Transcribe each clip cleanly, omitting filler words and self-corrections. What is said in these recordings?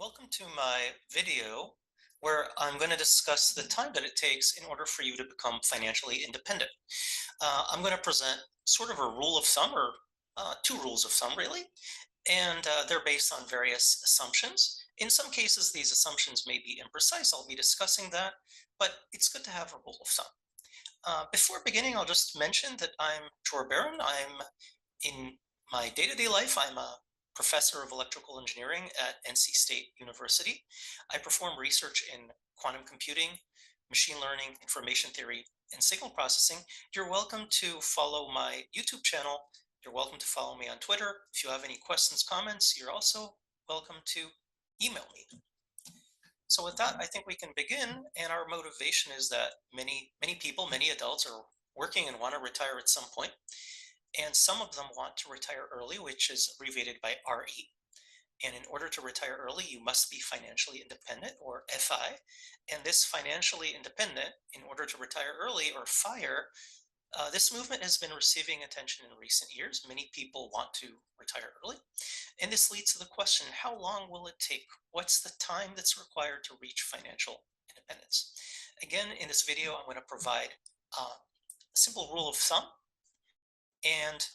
Welcome to my video where I'm going to discuss the time that it takes in order for you to become financially independent. I'm going to present sort of a rule of thumb or two rules of thumb really, and they're based on various assumptions. In some cases, these assumptions may be imprecise. I'll be discussing that, but it's good to have a rule of thumb. Before beginning, I'll just mention that I'm Tor Baron. I'm in my day-to-day life, I'm a professor of electrical engineering at NC State University. I perform research in quantum computing, machine learning, information theory, and signal processing. You're welcome to follow my YouTube channel. You're welcome to follow me on Twitter. If you have any questions, comments, you're also welcome to email me. So with that, I think we can begin. And our motivation is that many people, many adults are working and want to retire at some point. And some of them want to retire early, which is abbreviated by RE. And in order to retire early, you must be financially independent, or FI. And this financially independent, in order to retire early, or FIRE, this movement has been receiving attention in recent years. Many people want to retire early. And this leads to the question, how long will it take? What's the time that's required to reach financial independence? Again, in this video, I'm going to provide a simple rule of thumb. And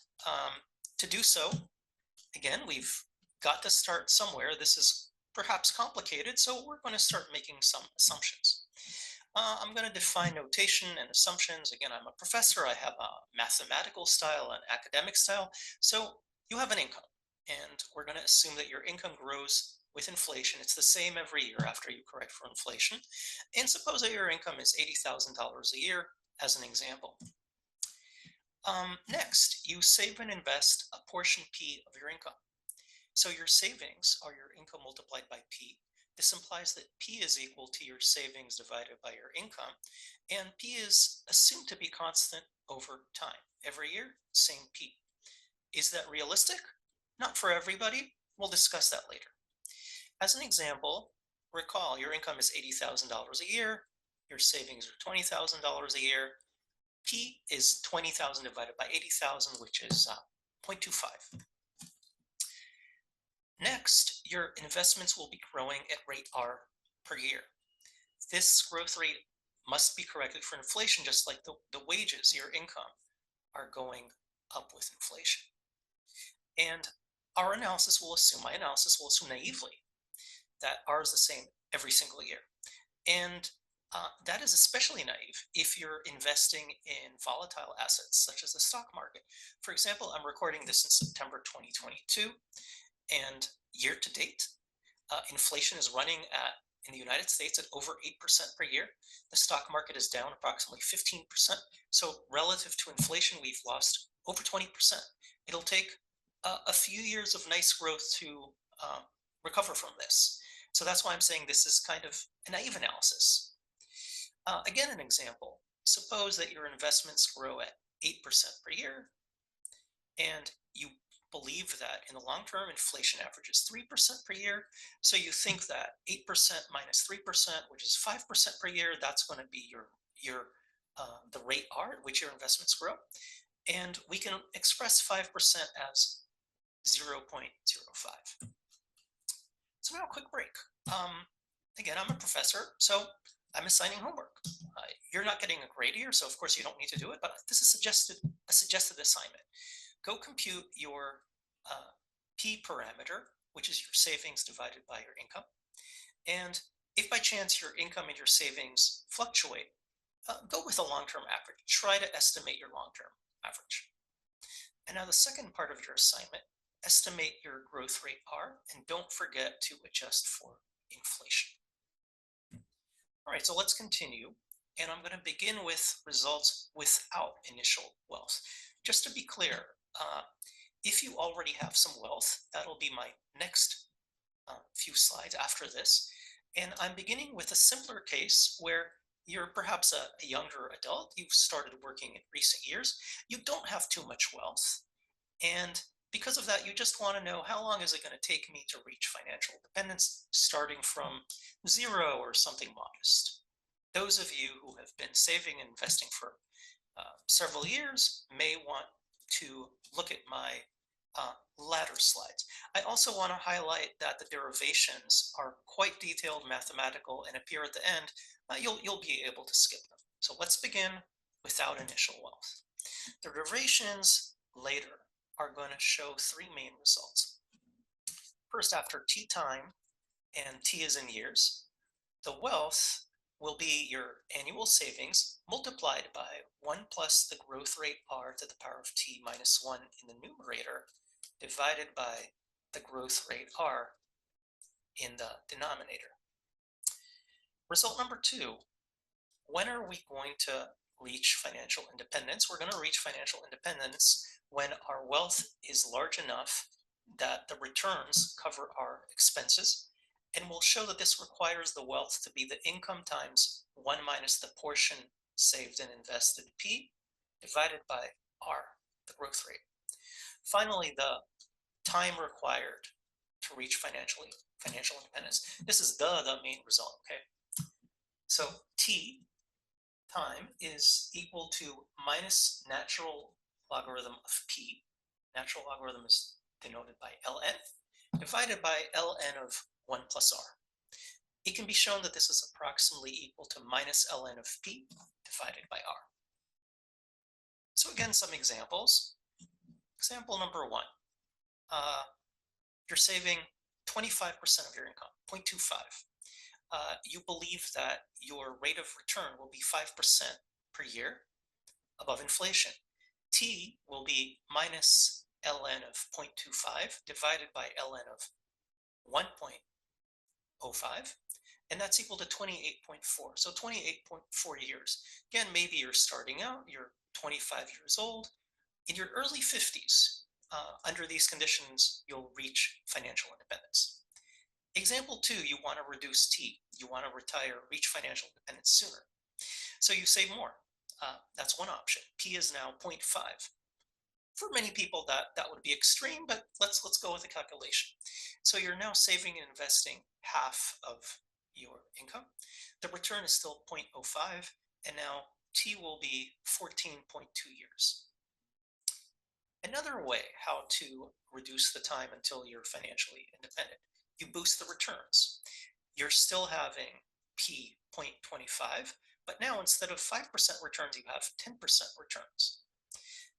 to do so, again, we've got to start somewhere. This is perhaps complicated, so we're going to start making some assumptions. I'm going to define notation and assumptions. Again, I'm a professor. I have a mathematical style and academic style. So you have an income, and we're going to assume that your income grows with inflation. It's the same every year after you correct for inflation. And suppose that your income is $80,000 a year, as an example. Next, you save and invest a portion P of your income. So your savings are your income multiplied by P. This implies that P is equal to your savings divided by your income, and P is assumed to be constant over time. Every year, same P. Is that realistic? Not for everybody. We'll discuss that later. As an example, recall your income is $80,000 a year, your savings are $20,000 a year. P is 20,000 divided by 80,000, which is 0.25. Next, your investments will be growing at rate R per year. This growth rate must be corrected for inflation, just like the wages, your income, are going up with inflation. And my analysis will assume naively that R is the same every single year. And that is especially naive if you're investing in volatile assets, such as the stock market. For example, I'm recording this in September 2022, and year to date, inflation is running in the United States at over 8% per year. The stock market is down approximately 15%. So relative to inflation, we've lost over 20%. It'll take a few years of nice growth to recover from this. So that's why I'm saying this is kind of a naive analysis. Again, an example. Suppose that your investments grow at 8% per year, and you believe that in the long term, inflation averages 3% per year. So you think that 8% minus 3%, which is 5% per year, that's going to be the rate R at which your investments grow. And we can express 5% as 0.05. So now a quick break. Again, I'm a professor, so I'm assigning homework. You're not getting a grade here, so of course you don't need to do it, but this is a suggested assignment. Go compute your P parameter, which is your savings divided by your income. And if by chance your income and your savings fluctuate, go with a long-term average. Try to estimate your long-term average. And now the second part of your assignment, estimate your growth rate R, and don't forget to adjust for inflation. All right, so let's continue. And I'm going to begin with results without initial wealth. Just to be clear, if you already have some wealth, that'll be my next few slides after this. And I'm beginning with a simpler case where you're perhaps a younger adult, you've started working in recent years, you don't have too much wealth, and because of that, you just want to know how long is it going to take me to reach financial independence, starting from zero or something modest. Those of you who have been saving and investing for several years may want to look at my latter slides. I also want to highlight that the derivations are quite detailed, mathematical, and appear at the end. You'll be able to skip them. So let's begin without initial wealth. The derivations later are going to show three main results. First, after t time, and t is in years, the wealth will be your annual savings multiplied by 1 plus the growth rate r to the power of t minus 1 in the numerator divided by the growth rate r in the denominator. Result number two, when are we going to reach financial independence? We're going to reach financial independence when our wealth is large enough that the returns cover our expenses. And we'll show that this requires the wealth to be the income times 1 minus the portion saved and invested P divided by R, the growth rate. Finally, the time required to reach financial independence. This is the main result, okay? So T, time, is equal to minus natural logarithm of P. Natural logarithm is denoted by ln, divided by ln of 1 plus r. It can be shown that this is approximately equal to minus ln of p divided by r. So again, some examples. Example number one, you're saving 25% of your income, 0.25. You believe that your rate of return will be 5% per year above inflation. T will be minus ln of 0.25 divided by ln of 1.05, and that's equal to 28.4. So 28.4 years. Again, maybe you're starting out, you're 25 years old. In your early 50s, under these conditions, you'll reach financial independence. Example two, you want to reduce T. You want to retire, reach financial independence sooner. So you save more. That's one option. P is now 0.5. For many people, that would be extreme, but let's go with a calculation. So you're now saving and investing half of your income. The return is still 0.05, and now T will be 14.2 years. Another way how to reduce the time until you're financially independent, you boost the returns. You're still having P 0.25, but now instead of 5% returns, you have 10% returns.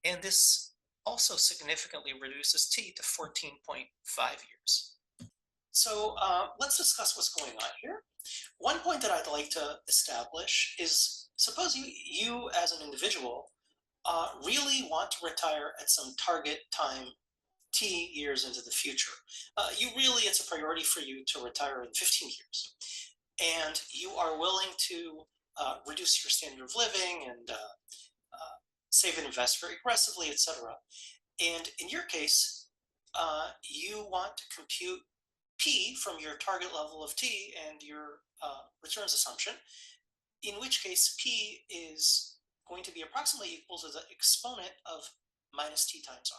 And this also significantly reduces T to 14.5 years. So let's discuss what's going on here. One point that I'd like to establish is, suppose you as an individual really want to retire at some target time T years into the future. It's a priority for you to retire in 15 years. And you are willing to reduce your standard of living and save and invest very aggressively, etc. And in your case, you want to compute P from your target level of T and your returns assumption, in which case P is going to be approximately equal to the exponent of minus T times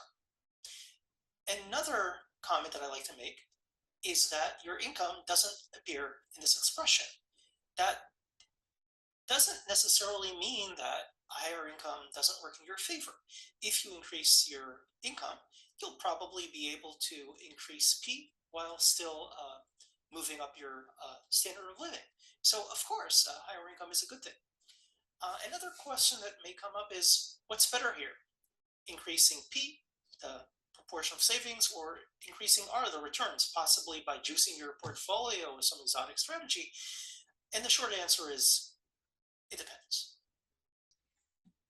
R. Another comment that I like to make is that your income doesn't appear in this expression. That doesn't necessarily mean that higher income doesn't work in your favor. If you increase your income, you'll probably be able to increase P while still moving up your standard of living. So of course, higher income is a good thing. Another question that may come up is, what's better here? Increasing P, the proportion of savings, or increasing R, the returns, possibly by juicing your portfolio with some exotic strategy? And the short answer is, it depends.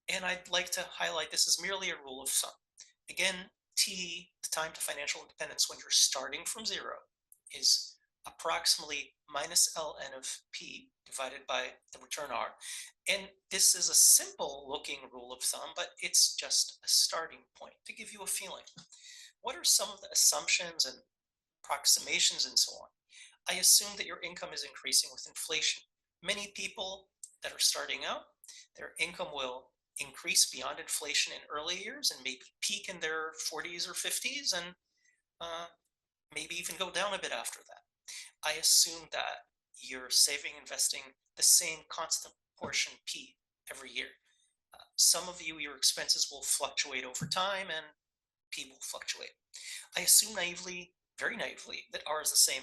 And I'd like to highlight this is merely a rule of thumb. Again, T, the time to financial independence when you're starting from zero, is approximately minus ln of P divided by the return R. And this is a simple looking rule of thumb, but it's just a starting point to give you a feeling. What are some of the assumptions and approximations and so on? I assume that your income is increasing with inflation. Many people that are starting out, their income will increase beyond inflation in early years and maybe peak in their 40s or 50s and maybe even go down a bit after that. I assume that you're saving, investing the same constant portion P every year. Some of you, your expenses will fluctuate over time, and P will fluctuate. I assume naively, very naively, that R is the same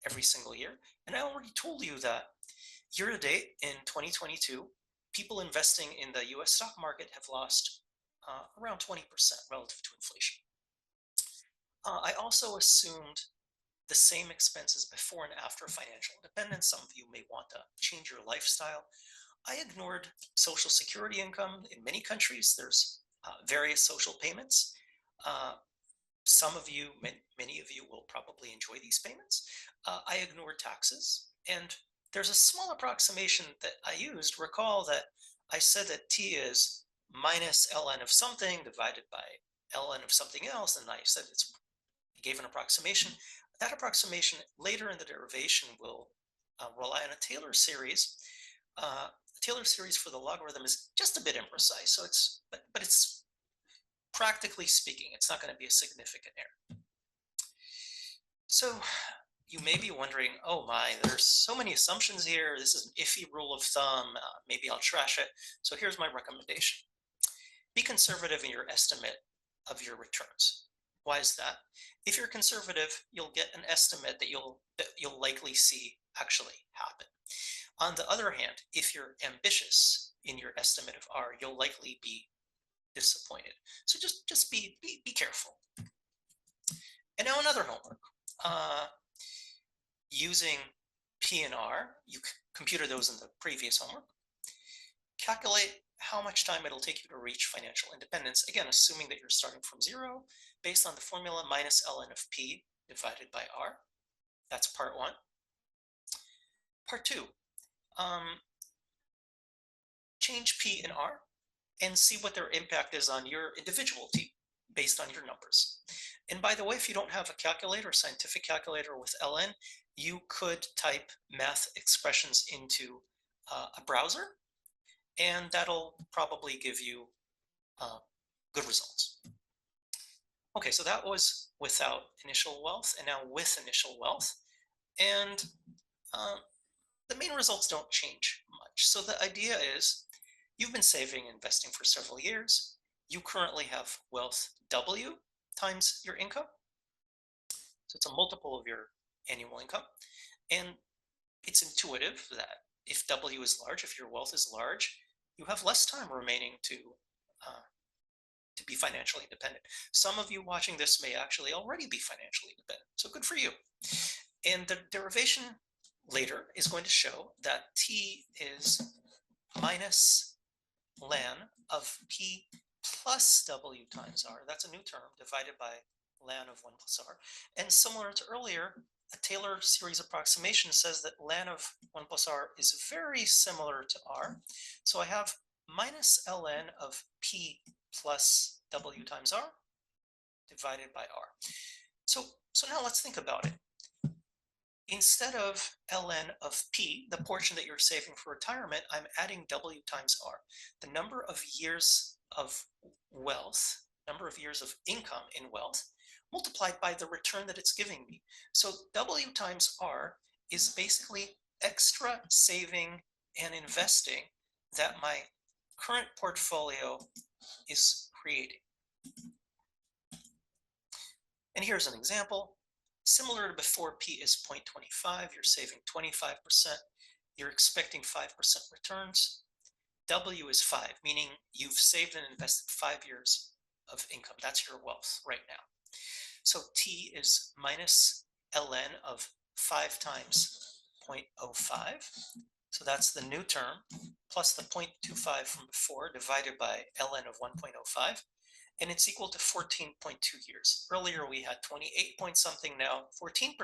every single year. And I already told you that year to date in 2022, people investing in the US stock market have lost around 20% relative to inflation. I also assumed the same expenses before and after financial independence. Some of you may want to change your lifestyle. I ignored social security income. In many countries, there's various social payments. Uh, some of you, many of you will probably enjoy these payments. I ignored taxes. And there's a small approximation that I used. Recall that I said that T is minus ln of something divided by ln of something else. And I said I gave an approximation. That approximation later in the derivation will rely on a Taylor series. The Taylor series for the logarithm is just a bit imprecise. So but it's practically speaking, it's not going to be a significant error. So you may be wondering, oh my, there's so many assumptions here. This is an iffy rule of thumb. Maybe I'll trash it. So here's my recommendation. Be conservative in your estimate of your returns. Why is that? If you're conservative, you'll get an estimate that you'll likely see actually happen. On the other hand, if you're ambitious in your estimate of R, you'll likely be disappointed. So just be careful. And now another homework. Using P and R, you computed those in the previous homework. Calculate how much time it'll take you to reach financial independence. Again, assuming that you're starting from zero, based on the formula minus ln of P divided by R. That's part one. Part two, change P and R and see what their impact is on your individual T based on your numbers. And by the way, if you don't have a calculator, scientific calculator with ln, you could type math expressions into a browser, and that'll probably give you good results. Okay, so that was without initial wealth, and now with initial wealth. And the main results don't change much. So the idea is you've been saving and investing for several years. You currently have wealth W times your income. So it's a multiple of your annual income. And it's intuitive that if W is large, if your wealth is large, you have less time remaining to be financially independent. Some of you watching this may actually already be financially independent, so good for you. And the derivation later is going to show that T is minus ln of P plus W times R. That's a new term, divided by ln of 1 plus R. And similar to earlier, a Taylor series approximation says that ln of 1 plus R is very similar to R. So I have minus ln of P plus W times R divided by R. So now let's think about it. Instead of ln of P, the portion that you're saving for retirement, I'm adding W times R. The number of years of wealth, number of years of income in wealth, multiplied by the return that it's giving me. So W times R is basically extra saving and investing that my current portfolio is creating. And here's an example. Similar to before, P is 0.25, you're saving 25%, you're expecting 5% returns. W is 5, meaning you've saved and invested 5 years of income. That's your wealth right now. So T is minus ln of 5 times 0.05. So that's the new term, plus the 0.25 from before, divided by ln of 1.05. And it's equal to 14.2 years. Earlier we had 28 point something, now 14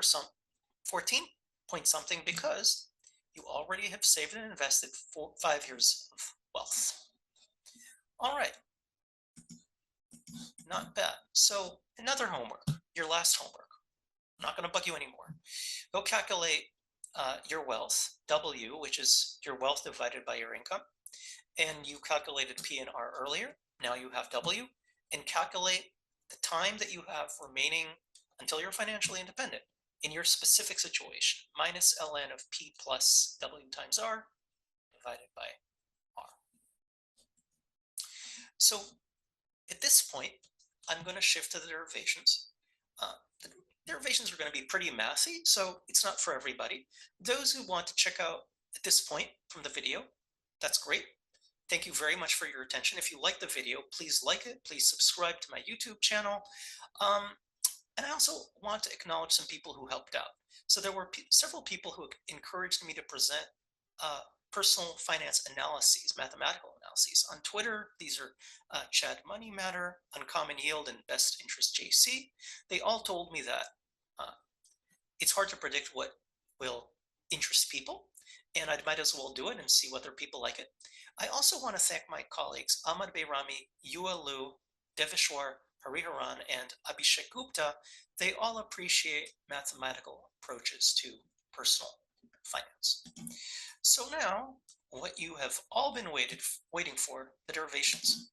point something, because you already have saved and invested 5 years of wealth. All right, not bad. So another homework, your last homework. I'm not going to bug you anymore. Go calculate your wealth, W, which is your wealth divided by your income. And you calculated P and R earlier. Now you have W. And calculate the time that you have remaining until you're financially independent in your specific situation, minus ln of P plus W times R divided by R. So at this point, I'm going to shift to the derivations. The derivations are going to be pretty mathy, so it's not for everybody. Those who want to check out at this point from the video, that's great. Thank you very much for your attention. If you like the video, please like it. Please subscribe to my YouTube channel. Um, and I also want to acknowledge some people who helped out. So there were several people who encouraged me to present uh, personal finance analyses, mathematical analyses. On Twitter, these are Chad Money Matter, Uncommon Yield, and Best Interest JC. They all told me that uh, it's hard to predict what will interest people, and I might as well do it and see whether people like it. I also want to thank my colleagues Ahmad Bayrami, Yua Liu, Devishwar Hariharan, and Abhishek Gupta. They all appreciate mathematical approaches to personal finance. So now, what you have all been waiting for, the derivations.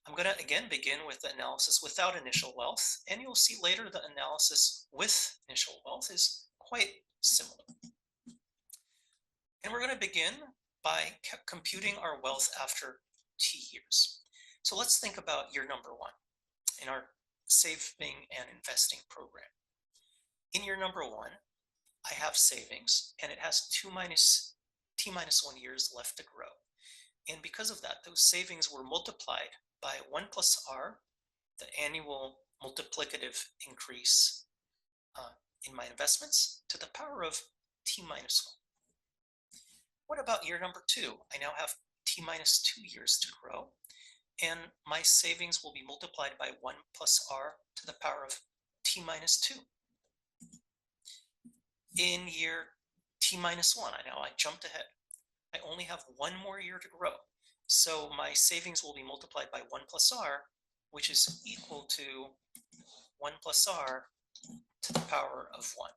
I'm going to again begin with the analysis without initial wealth, and you'll see later the analysis with initial wealth is quite similar. And we're going to begin by computing our wealth after T years. So let's think about year number 1 in our saving and investing program. In year number 1, I have savings, and it has T minus 1 years left to grow. And because of that, those savings were multiplied by 1 plus R, the annual multiplicative increase in my investments, to the power of T minus 1. What about year number 2? I now have T minus 2 years to grow, and my savings will be multiplied by 1 plus R to the power of T minus 2. In year T minus 1, I jumped ahead. I only have 1 more year to grow. So my savings will be multiplied by 1 plus R, which is equal to 1 plus R to the power of 1.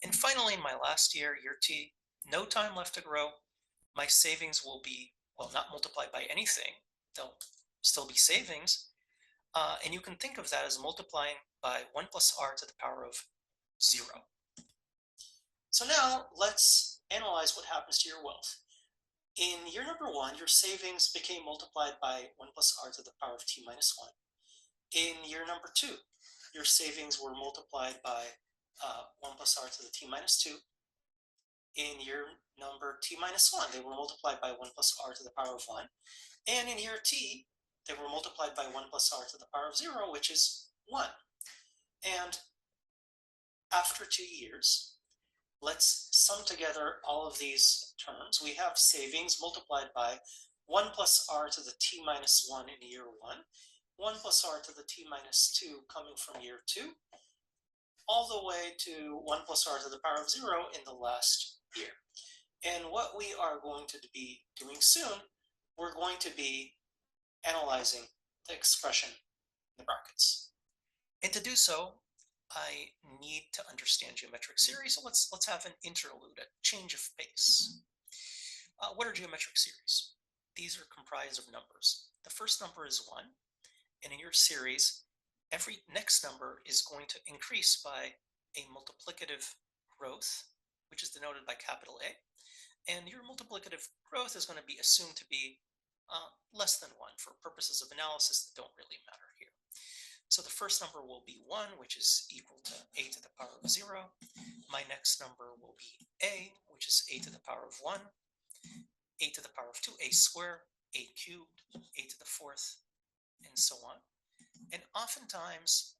And finally, my last year, year T, no time left to grow. My savings will be, well, not multiplied by anything. They'll still be savings. And you can think of that as multiplying by 1 plus R to the power of 0. So now let's analyze what happens to your wealth. In year number 1, your savings became multiplied by 1 plus R to the power of T minus 1. In year number 2, your savings were multiplied by 1 plus R to the T minus 2. In year number T minus 1, they were multiplied by 1 plus R to the power of 1. And in year T, they were multiplied by 1 plus R to the power of 0, which is 1. And after 2 years, let's sum together all of these terms. We have savings multiplied by 1 plus R to the T minus 1 in year 1, 1 plus R to the T minus 2 coming from year 2, all the way to 1 plus R to the power of 0 in the last year. And what we are going to be doing soon, we're going to be analyzing the expression in the brackets. And to do so, I need to understand geometric series. So let's have an interlude, a change of pace. What are geometric series? These are comprised of numbers. The first number is 1, and in your series, every next number is going to increase by a multiplicative growth, which is denoted by capital A. And your multiplicative growth is going to be assumed to be less than 1 for purposes of analysis that don't really matter here. So the first number will be 1, which is equal to a to the power of 0. My next number will be a, which is a to the power of 1, a to the power of 2, a squared, a cubed, a to the 4th, and so on. And oftentimes,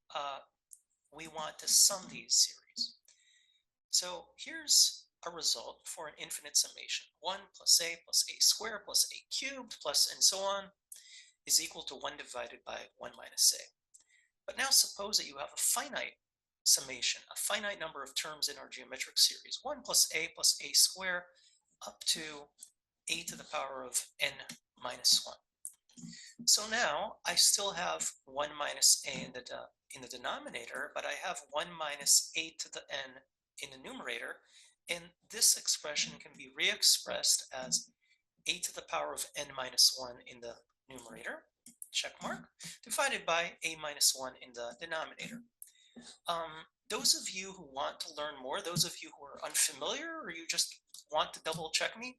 we want to sum these series. So here's a result for an infinite summation. 1 plus a squared plus a cubed plus and so on is equal to 1 divided by 1 minus a. But now suppose that you have a finite summation, a finite number of terms in our geometric series, 1 plus a squared up to a to the power of n minus 1. So now I still have 1 minus a in the denominator, but I have 1 minus a to the n in the numerator, and this expression can be re-expressed as a to the power of n minus 1 in the numerator, check mark, divided by a minus 1 in the denominator. Those of you who want to learn more, those of you who are unfamiliar, or you just want to double check me,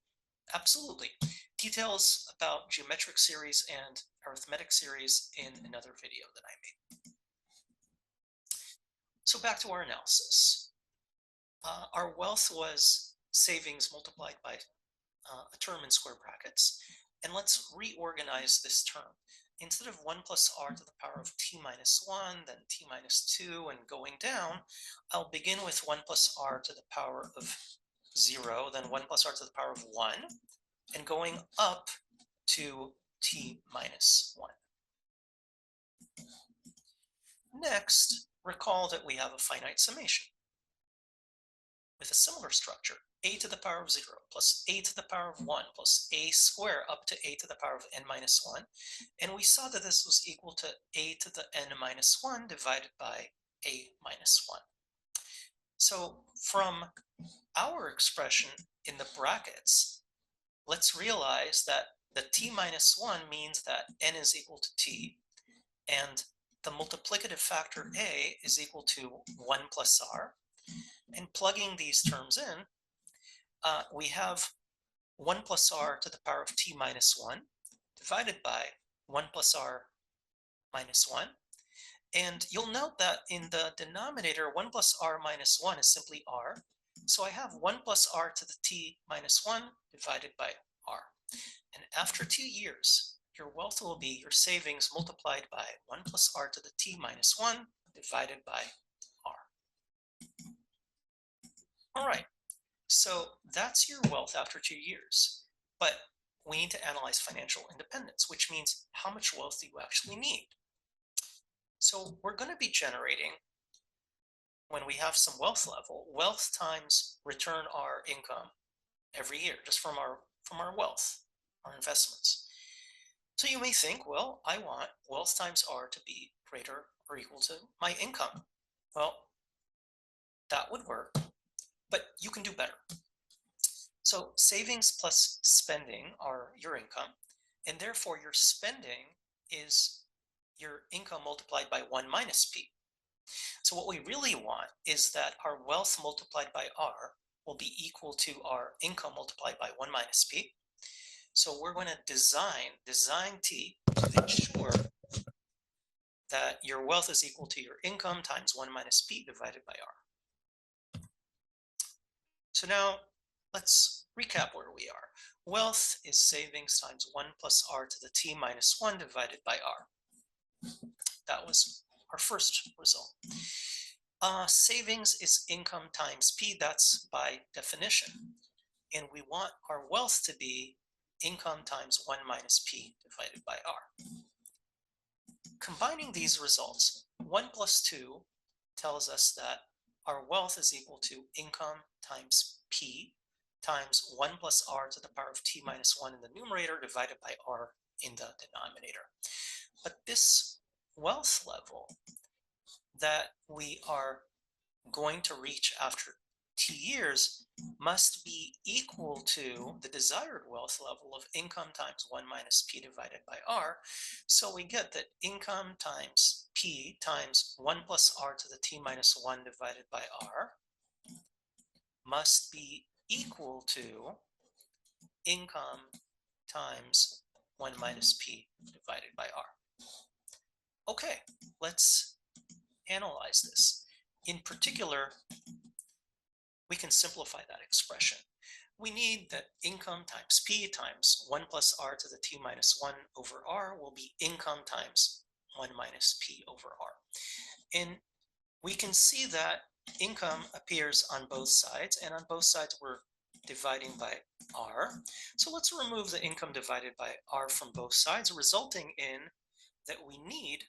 absolutely. Details about geometric series and arithmetic series in another video that I made. So back to our analysis. Our wealth was savings multiplied by a term in square brackets. And let's reorganize this term. Instead of 1 plus r to the power of t minus 1, then t minus 2, and going down, I'll begin with 1 plus r to the power of 0, then 1 plus r to the power of 1, and going up to t minus 1. Next, recall that we have a finite summation with a similar structure. A to the power of 0 plus a to the power of 1 plus a squared up to a to the power of n minus 1. And we saw that this was equal to a to the n minus 1 divided by a minus 1. So from our expression in the brackets, let's realize that the t minus 1 means that n is equal to t, and the multiplicative factor a is equal to 1 plus r. And plugging these terms in, we have 1 plus r to the power of t minus 1 divided by 1 plus r minus 1. And you'll note that in the denominator, 1 plus r minus 1 is simply r. So I have 1 plus r to the t minus 1 divided by r. And after 2 years, your wealth will be your savings multiplied by 1 plus r to the t minus 1 divided by r. All right. So that's your wealth after 2 years. But we need to analyze financial independence, which means how much wealth do you actually need? So we're going to be generating, when we have some wealth level, wealth times return our income every year, just from our wealth, our investments. So you may think, well, I want wealth times r to be greater or equal to my income. Well, that would work, but you can do better. So savings plus spending are your income, and therefore your spending is your income multiplied by 1 minus p. So what we really want is that our wealth multiplied by r will be equal to our income multiplied by 1 minus p. So we're going to design t to ensure that your wealth is equal to your income times 1 minus p divided by r. So now let's recap where we are. Wealth is savings times 1 plus r to the t minus 1 divided by r. That was our first result. Savings is income times p, that's by definition. And we want our wealth to be income times 1 minus p divided by r. Combining these results, 1 plus 2 tells us that our wealth is equal to income times p times 1 plus r to the power of t minus 1 in the numerator divided by r in the denominator. But this wealth level that we are going to reach after 2 years must be equal to the desired wealth level of income times 1 minus p divided by r. So we get that income times p times 1 plus r to the t minus 1 divided by r must be equal to income times 1 minus p divided by r. Okay, let's analyze this. In particular, we can simplify that expression. We need that income times p times 1 plus r to the t minus 1 over r will be income times 1 minus p over r. And we can see that income appears on both sides, and on both sides we're dividing by r. So let's remove the income divided by r from both sides, resulting in that we need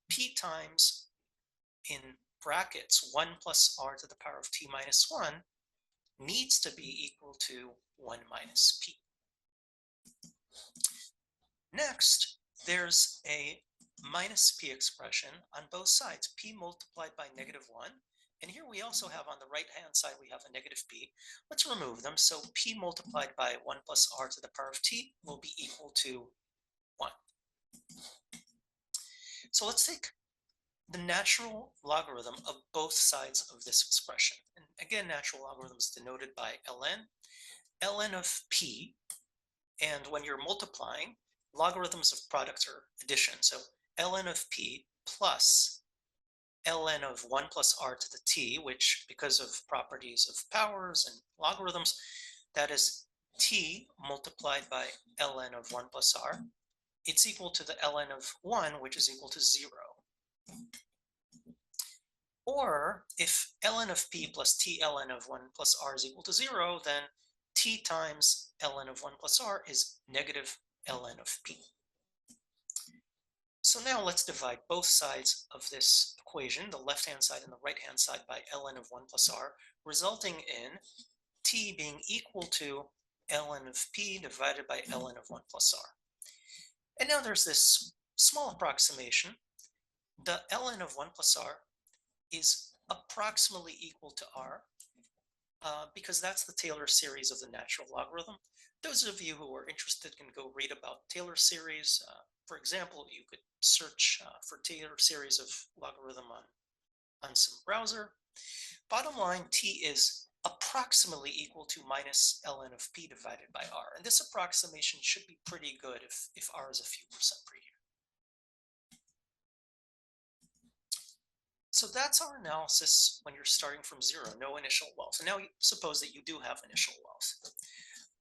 p times, in brackets, 1 plus r to the power of t minus 1 needs to be equal to 1 minus p. Next, there's a minus p expression on both sides, p multiplied by negative 1. And here we also have on the right-hand side, we have a negative p. Let's remove them. So p multiplied by 1 plus r to the power of t will be equal to 1. So let's take the natural logarithm of both sides of this expression. And again, natural logarithm is denoted by ln of p. And when you're multiplying, logarithms of product or addition. So ln of p plus ln of 1 plus r to the t, which because of properties of powers and logarithms, that is t multiplied by ln of 1 plus r. It's equal to the ln of 1, which is equal to 0. Or if ln of p plus t ln of 1 plus r is equal to 0, then t times ln of 1 plus r is negative ln of p. So now let's divide both sides of this equation, the left-hand side and the right-hand side, by ln of 1 plus r, resulting in t being equal to ln of p divided by ln of 1 plus r. And now there's this small approximation. The ln of 1 plus r is approximately equal to r, because that's the Taylor series of the natural logarithm. Those of you who are interested can go read about Taylor series. For example, you could search for Taylor series of logarithm on some browser. Bottom line, t is approximately equal to minus ln of p divided by r. And this approximation should be pretty good if r is a few percent per year. So that's our analysis when you're starting from 0, no initial wealth. And now suppose that you do have initial wealth.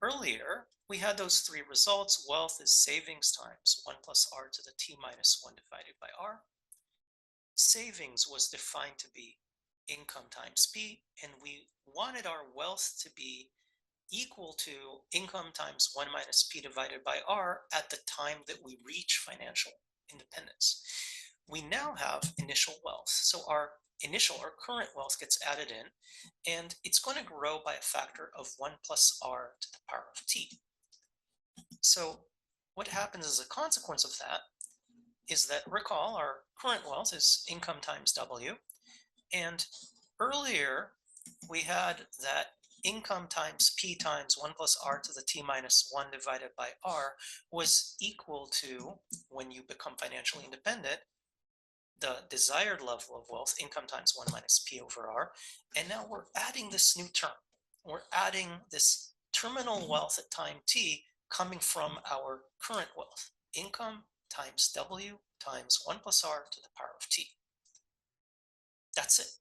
Earlier, we had those three results. Wealth is savings times 1 plus r to the t minus 1 divided by r. Savings was defined to be income times p, and we wanted our wealth to be equal to income times 1 minus p divided by r at the time that we reach financial independence. We now have initial wealth. So our current wealth gets added in, and it's going to grow by a factor of 1 plus r to the power of t. So what happens as a consequence of that is that, recall, our current wealth is income times w, and earlier we had that income times p times 1 plus r to the t minus 1 divided by r was equal to, when you become financially independent, the desired level of wealth, income times 1 minus p over r. And now we're adding this new term. We're adding this terminal wealth at time t coming from our current wealth, income times w times 1 plus r to the power of t. That's it.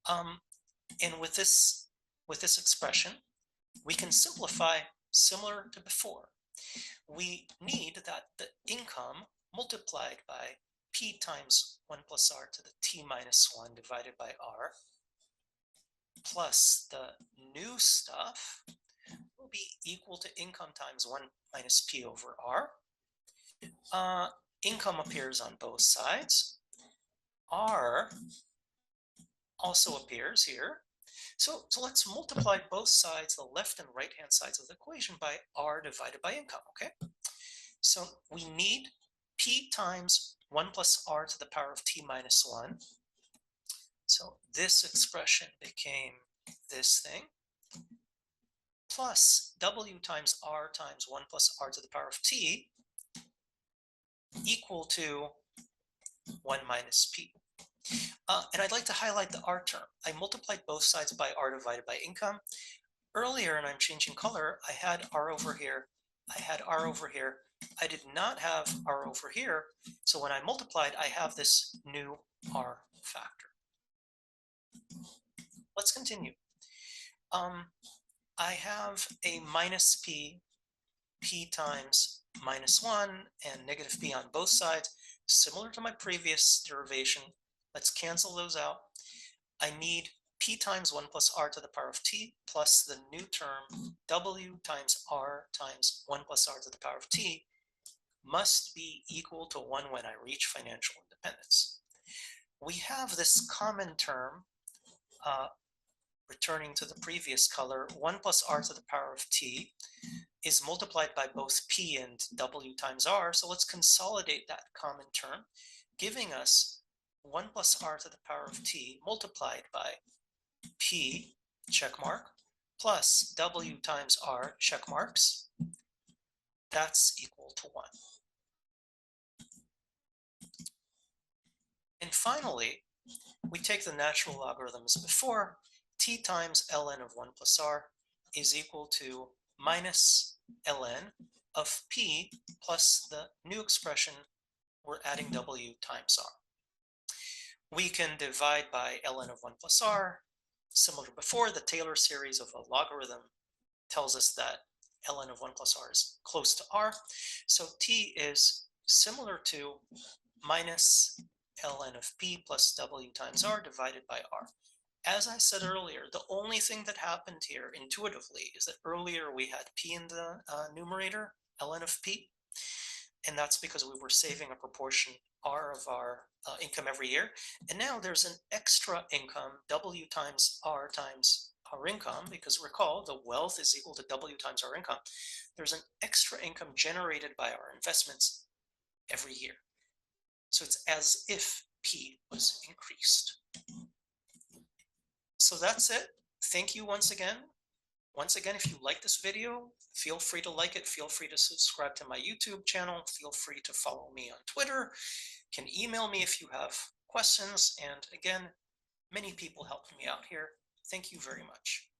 And with this expression, we can simplify similar to before. We need that the income multiplied by p times 1 plus r to the t minus 1 divided by r plus the new stuff will be equal to income times 1 minus p over r. Income appears on both sides. R also appears here. So let's multiply both sides, the left and right hand sides of the equation, by r divided by income, okay? So we need p times 1 plus r to the power of t minus 1. So this expression became this thing, plus w times r times 1 plus r to the power of t equal to 1 minus p. And I'd like to highlight the r term. I multiplied both sides by r divided by income. Earlier, and I'm changing color, I had r over here. I had r over here. I did not have r over here. So when I multiplied, I have this new r factor. Let's continue. I have a minus p times minus 1, and negative p on both sides, similar to my previous derivation. Let's cancel those out. I need p times 1 plus r to the power of t plus the new term w times r times 1 plus r to the power of t must be equal to 1 when I reach financial independence. We have this common term, returning to the previous color. 1 plus r to the power of t is multiplied by both p and w times r. So let's consolidate that common term, giving us 1 plus r to the power of t multiplied by p, check mark, plus w times r, check marks. That's equal to 1. And finally, we take the natural logarithm as before. T times ln of 1 plus r is equal to minus ln of P plus the new expression, we're adding W times R. We can divide by ln of 1 plus R. Similar to before, the Taylor series of a logarithm tells us that ln of 1 plus R is close to R. So T is similar to minus ln of P plus W times R divided by R. As I said earlier, the only thing that happened here intuitively is that earlier we had P in the numerator, ln of P, and that's because we were saving a proportion R of our income every year. And now there's an extra income, W times our income, because recall the wealth is equal to W times our income. There's an extra income generated by our investments every year. So it's as if P was increased. So that's it. Thank you once again. Once again, if you like this video, feel free to like it. Feel free to subscribe to my YouTube channel. Feel free to follow me on Twitter. You can email me if you have questions. And again, many people helped me out here. Thank you very much.